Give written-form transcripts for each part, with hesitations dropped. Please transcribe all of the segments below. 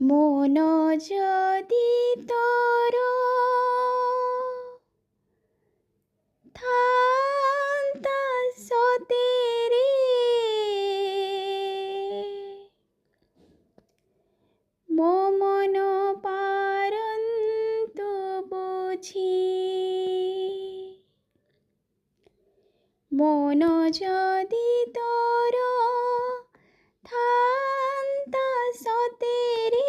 ମନ ଯଦି ତୋର ଥାନ୍ତା ସତେରେ, ମୋ ମନ ପାରନ୍ତୁ ବୁଝି। ମନ ଯଦି ତୋର ଥାନ୍ତା ସତେରେ,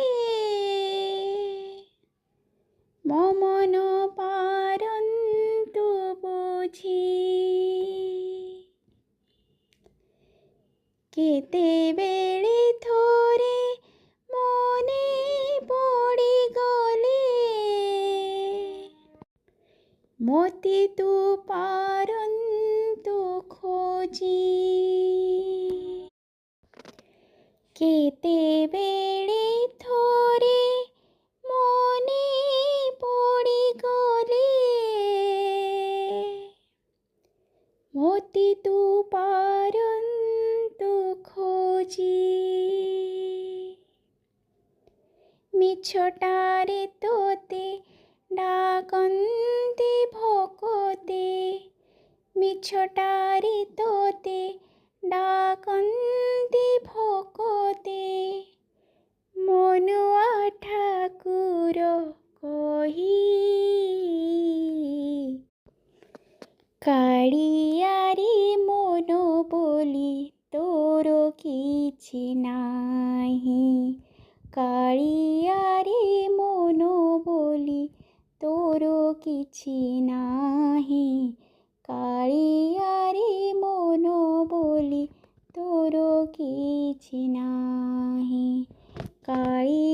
ମୋ ମନ ପାରନ୍ତୁ ବୁଝି। କେତେବେଳେ ଥରେ ମନେ ପଡ଼ିଗଲେ, ମୋତେ ତୁ ପାରନ୍ତୁ ଖୋଜି। କେତେବେଳେ ଥରେ ମନେ ପଡ଼ିଗଲେ, ମୋତେ ତୁ ପାରନ୍ତୁ ଖୋଜି। ମିଛଟାରେ ତୋତେ ଡାକନ୍ତି ଭୋକତେ, ମିଛଟାରେ ତୋତେ ଡାକନ୍ତି ଭୋକତେ, ମନୁଆ ଠାକୁର କହି। କାଳିଆରେ ମନ ବୋଲି ତୋର କିଛି ନାହିଁ, କାଳିଆରେ ମନ ବୋଲି ତୋର କିଛି ନାହିଁ, କାଳିଆରେ ମନ ବୋଲି ତୋର କିଛି ନାହିଁ। କାଳି